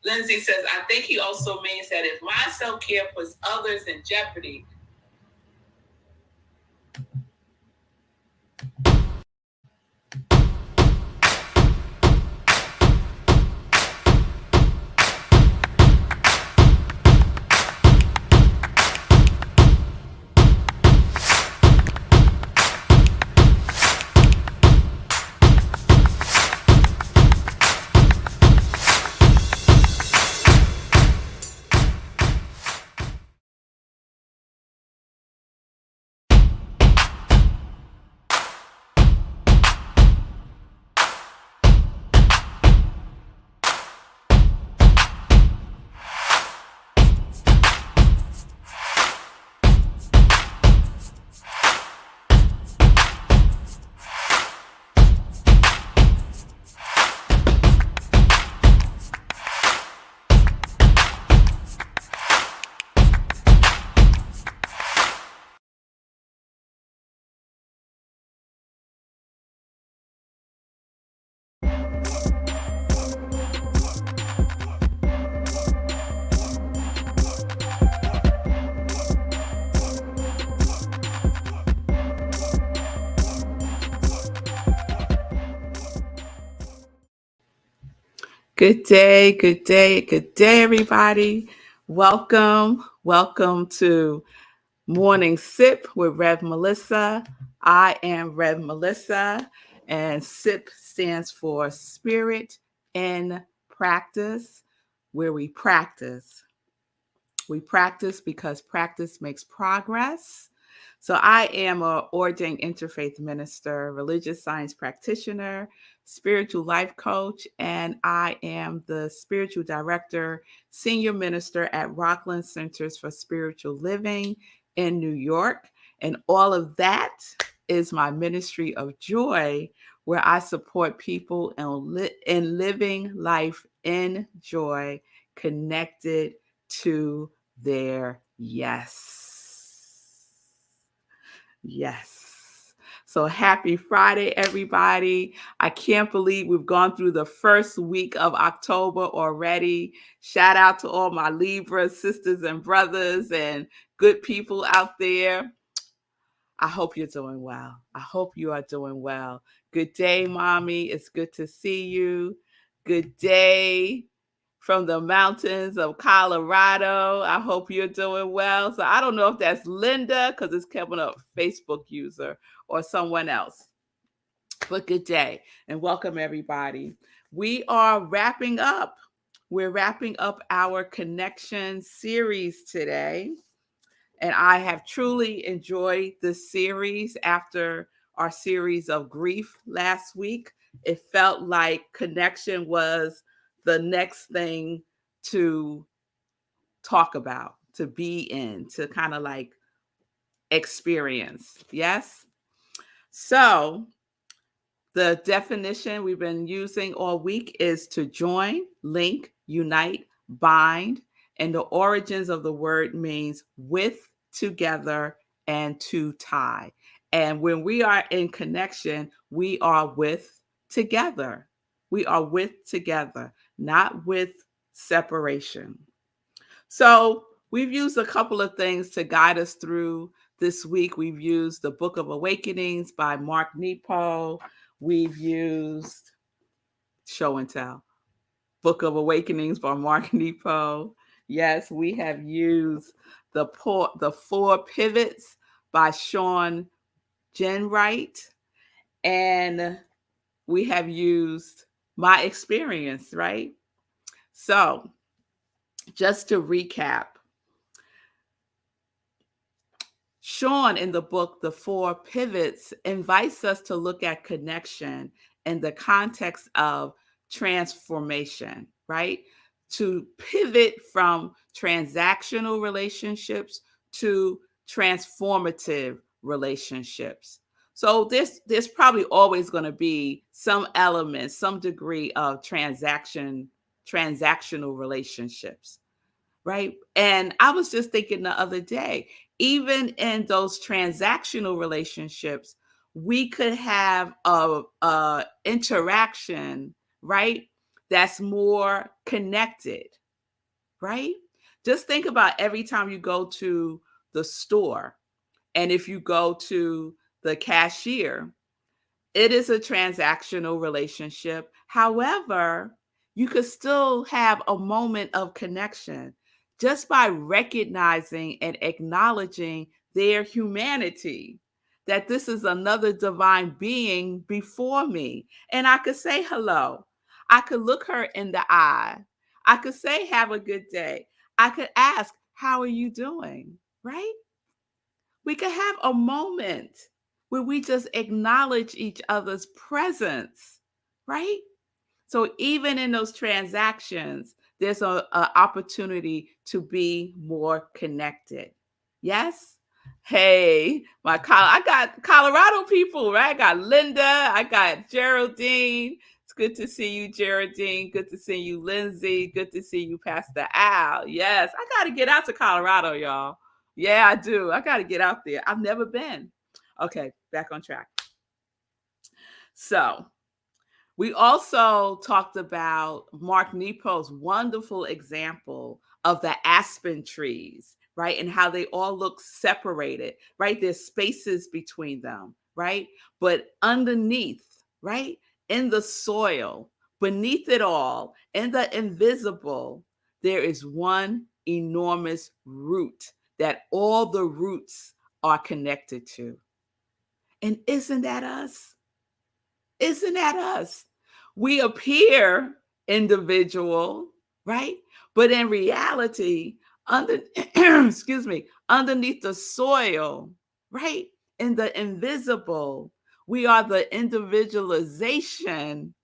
Lindsay says, I think he also means that if my self-care puts others in jeopardy, good day, good day, good day, everybody. Welcome to Morning Sip with Rev Melissa. I am Rev Melissa, and SIP stands for Spirit in Practice, where we practice. We practice because practice makes progress. So I am an ordained interfaith minister, religious science practitioner, spiritual life coach, and I am the spiritual director, senior minister at Rockland Centers for Spiritual Living in New York. And all of that is my ministry of joy, where I support people in living life in joy, connected to their yes. Yes. So happy Friday, everybody. I can't believe we've gone through the first week of October already. Shout out to all my Libra sisters and brothers and good people out there. I hope you're doing well. I hope you are doing well. Good day, mommy. It's good to see you. Good day from the mountains of Colorado. I hope you're doing well. So I don't know if that's Linda because it's coming up Facebook user or someone else. But good day and welcome everybody. We are wrapping up. We're wrapping up our connection series today. And I have truly enjoyed this series after our series of grief last week. It felt like connection was the next thing to talk about, to be in, to kind of like experience. Yes? So, the definition we've been using all week is to join, link, unite, bind. And the origins of the word means with, together, and to tie. And when we are in connection, we are with together. We are with together, not with separation. So we've used a couple of things to guide us through this week. We've used the Book of Awakenings by Mark Nepo. We've used Show and Tell, Book of Awakenings by Mark Nepo. Yes, we have used the Four Pivots by Sean Jenwright. And we have used My Experience, right? So just to recap, Sean in the book, The Four Pivots, invites us to look at connection in the context of transformation, right? To pivot from transactional relationships to transformative relationships. So there's probably always going to be some element, some degree of transactional relationships, right? And I was just thinking the other day, even in those transactional relationships, we could have a interaction, right? that's more connected, right? Just think about every time you go to the store, and if you go to the cashier, it is a transactional relationship. However, you could still have a moment of connection just by recognizing and acknowledging their humanity, that this is another divine being before me. And I could say hello. I could look her in the eye. I could say, have a good day. I could ask, how are you doing? Right? We could have a moment where we just acknowledge each other's presence, right? So even in those transactions, there's a opportunity to be more connected. Yes? Hey, I got Colorado people, right? I got Linda, I got Geraldine. It's good to see you, Geraldine. Good to see you, Lindsay. Good to see you, Pastor Al. Yes, I got to get out to Colorado, y'all. Yeah, I do. I got to get out there. I've never been. Okay, back on track. So, we also talked about Mark Nepo's wonderful example of the aspen trees, right? And how they all look separated, right? There's spaces between them, right? But underneath, right? In the soil, beneath it all, in the invisible, there is one enormous root that all the roots are connected to. And isn't that us? Isn't that us? We appear individual, right? But in reality, under excuse me, underneath the soil, right? In the invisible, we are the individualization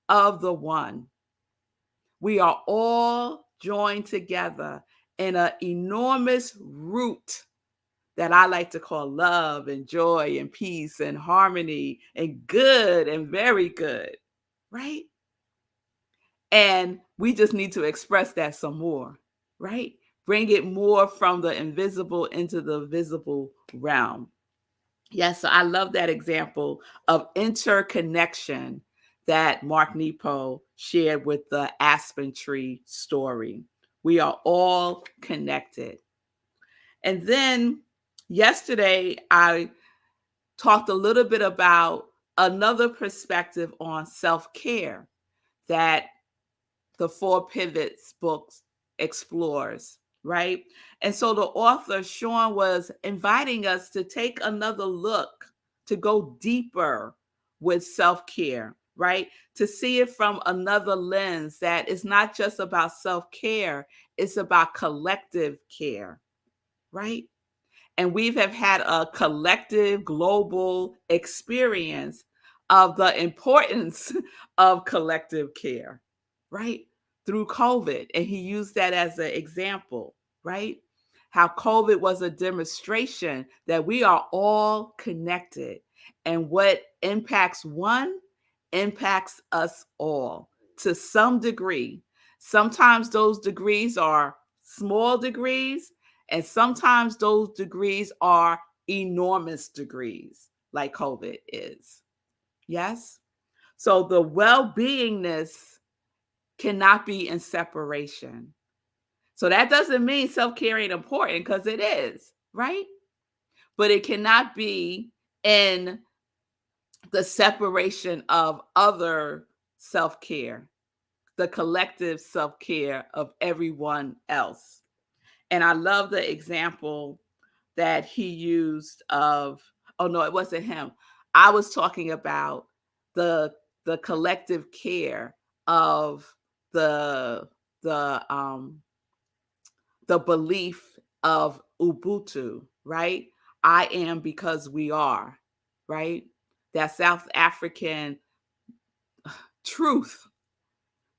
of the one. We are all joined together in an enormous root that I like to call love and joy and peace and harmony and good and very good, right? And we just need to express that some more, right? Bring it more from the invisible into the visible realm. Yes, so I love that example of interconnection that Mark Nepo shared with the aspen tree story. We are all connected. And then yesterday, I talked a little bit about another perspective on self-care that the Four Pivots books explores, right? And so the author, Sean, was inviting us to take another look, to go deeper with self-care, right? To see it from another lens, that it's not just about self-care, it's about collective care, right? And we have had a collective global experience of the importance of collective care, right? Through COVID. And he used that as an example, right? How COVID was a demonstration that we are all connected. And what impacts one impacts us all to some degree. Sometimes those degrees are small degrees, and sometimes those degrees are enormous degrees, like COVID is. Yes? So the well beingness cannot be in separation. So that doesn't mean self care ain't important, because it is, right? But it cannot be in the separation of other self care, the collective self care of everyone else. And I love the example that he used of, oh no, it wasn't him. I was talking about the the collective care of the the the belief of Ubuntu, right? I am because we are, right? That South African truth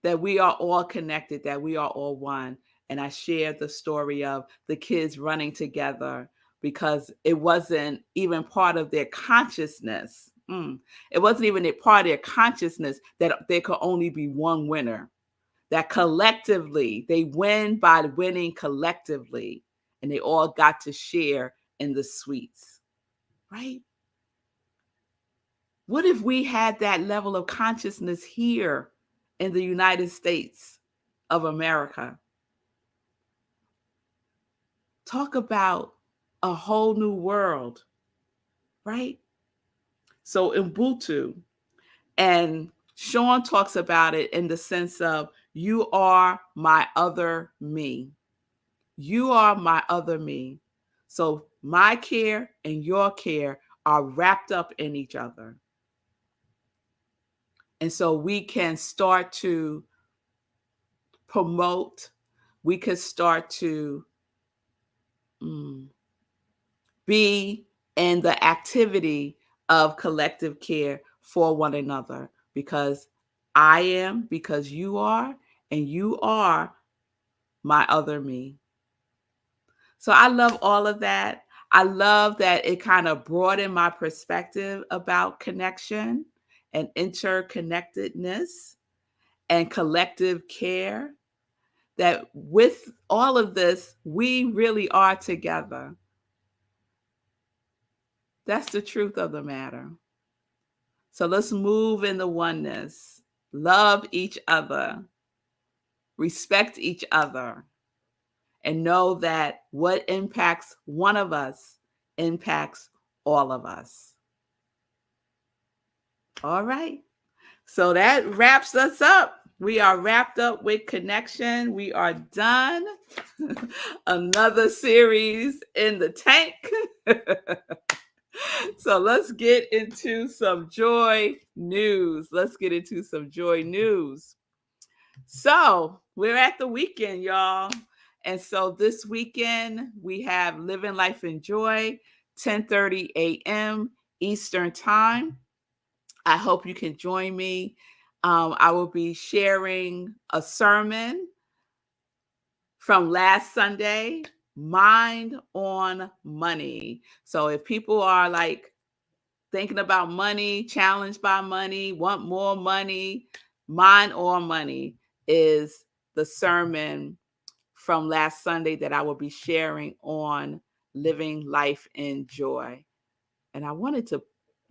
that we are all connected, that we are all one. And I shared the story of the kids running together because it wasn't even part of their consciousness. It wasn't even a part of their consciousness that there could only be one winner. That collectively, they win by winning collectively. And they all got to share in the sweets, right? What if we had that level of consciousness here in the United States of America. Talk about a whole new world, right? So Ubuntu, and Sean talks about it in the sense of you are my other me. You are my other me. So my care and your care are wrapped up in each other. And so we can start to promote, we could start to mm, be in the activity of collective care for one another, because I am, because you are, and you are my other me. So I love all of that. I love that it kind of broadened my perspective about connection and interconnectedness and collective care. That with all of this, we really are together. That's the truth of the matter. So let's move in the oneness, love each other, respect each other, and know that what impacts one of us impacts all of us. All right. So that wraps us up. We are wrapped up with connection. We are done. Another series in the tank. So let's get into some joy news. Let's get into some joy news. So we're at the weekend, y'all. And so this weekend we have Living Life in Joy, 10:30 a.m. Eastern Time. I hope you can join me. I will be sharing a sermon from last Sunday, Mind on Money. So if people are like thinking about money, challenged by money, want more money, Mind on Money is the sermon from last Sunday that I will be sharing on living life in joy. And I wanted to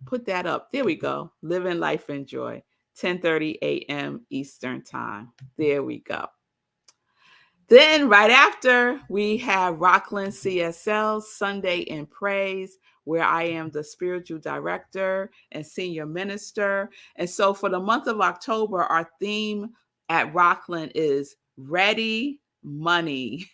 put that up. There we go. Living life in joy, 10:30 a.m. Eastern Time. There we go. Then right after, we have Rockland CSL Sunday in Praise, where I am the spiritual director and senior minister. And so for the month of October, our theme at Rockland is Ready Money.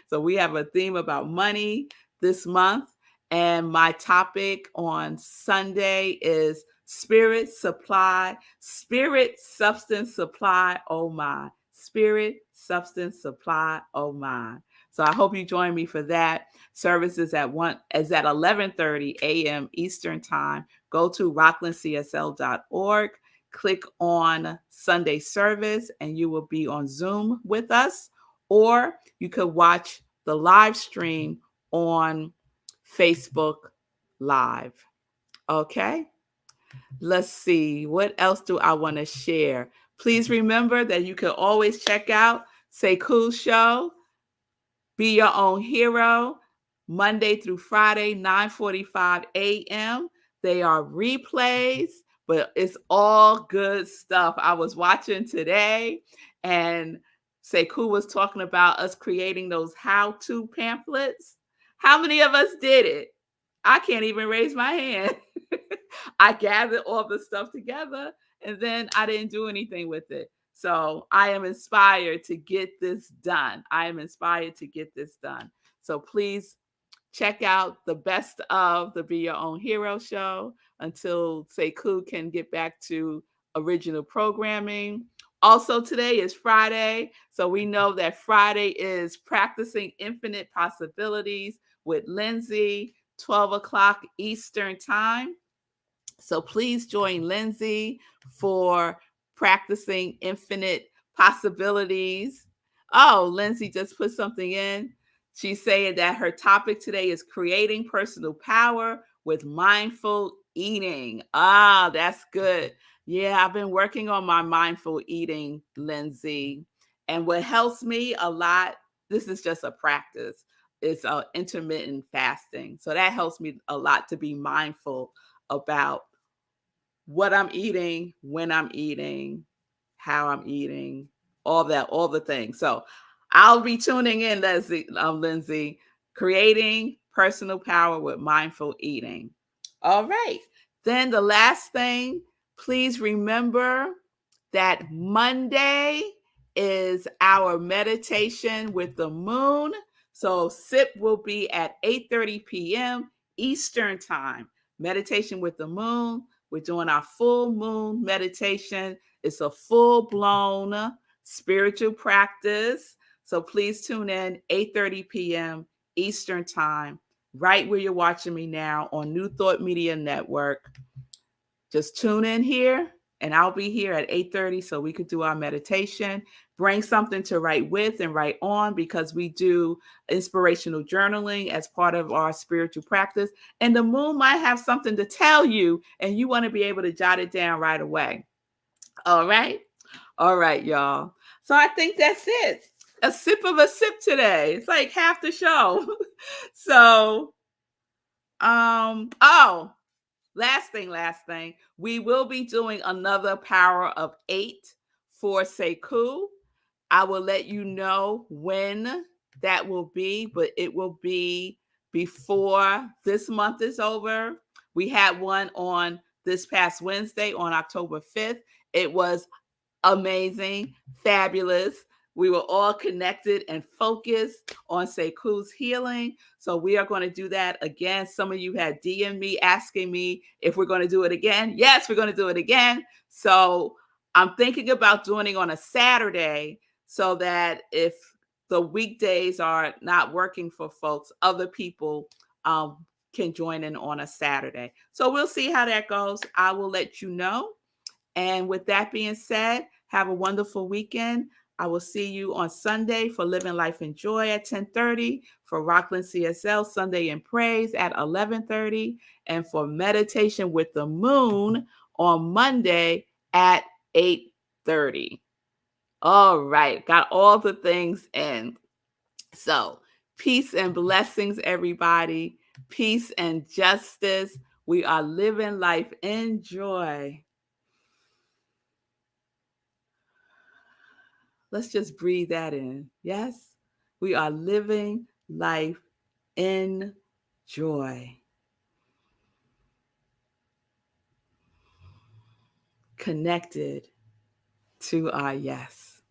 So we have a theme about money this month. And my topic on Sunday is spirit supply, spirit substance supply. Oh my. Spirit substance supply. Oh my. So I hope you join me for that. Service is at 11:30 a.m. Eastern Time. Go to rocklandcsl.org, click on Sunday service, and you will be on Zoom with us. Or you could watch the live stream on Facebook Live. Okay. Let's see. What else do I want to share? Please remember that you can always check out Sekou's show, Be Your Own Hero, Monday through Friday, 9:45 a.m. They are replays, but it's all good stuff. I was watching today, and Sekou was talking about us creating those how-to pamphlets. How many of us did it? I can't even raise my hand. I gathered all the stuff together, and then I didn't do anything with it. So I am inspired to get this done. I am inspired to get this done. So please check out the best of the Be Your Own Hero show until Sekou can get back to original programming. Also, today is Friday. So we know that Friday is Practicing Infinite Possibilities with Lindsay, 12 o'clock Eastern Time. So please join Lindsay for Practicing Infinite Possibilities. Oh, Lindsay just put something in. She's saying that her topic today is creating personal power with mindful eating. Ah, that's good. Yeah, I've been working on my mindful eating, Lindsay. And what helps me a lot, this is just a practice, is intermittent fasting. So that helps me a lot to be mindful about what I'm eating, when I'm eating, how I'm eating, all that, all the things. So I'll be tuning in, Lindsay, creating personal power with mindful eating. All right. Then the last thing, please remember that Monday is our meditation with the moon. So SIP will be at 8:30 p.m. Eastern Time. Meditation with the moon. We're doing our full moon meditation. It's a full-blown spiritual practice. So please tune in 8:30 p.m. Eastern Time, right where you're watching me now on New Thought Media Network. Just tune in here and I'll be here at 8:30 so we could do our meditation. Bring something to write with and write on, because we do inspirational journaling as part of our spiritual practice. And the moon might have something to tell you and you want to be able to jot it down right away. All right. All right, y'all. So I think that's it. A sip of a sip today. It's like half the show. So, oh, last thing. We will be doing another Power of 8 for Sekou. I will let you know when that will be, but it will be before this month is over. We had one on this past Wednesday on October 5th. It was amazing, fabulous. We were all connected and focused on Sekou's healing. So we are going to do that again. Some of you had DM'd me asking me if we're going to do it again. Yes, we're going to do it again. So I'm thinking about doing it on a Saturday so that if the weekdays are not working for folks, other people can join in on a Saturday. So we'll see how that goes. I will let you know. And with that being said, have a wonderful weekend. I will see you on Sunday for Living Life in Joy at 10:30, for Rockland CSL Sunday in Praise at 11:30, and for Meditation with the Moon on Monday at 8:30. All right, got all the things in. So, peace and blessings, everybody. Peace and justice. We are living life in joy. Let's just breathe that in. Yes, we are living life in joy. Connected to our yes.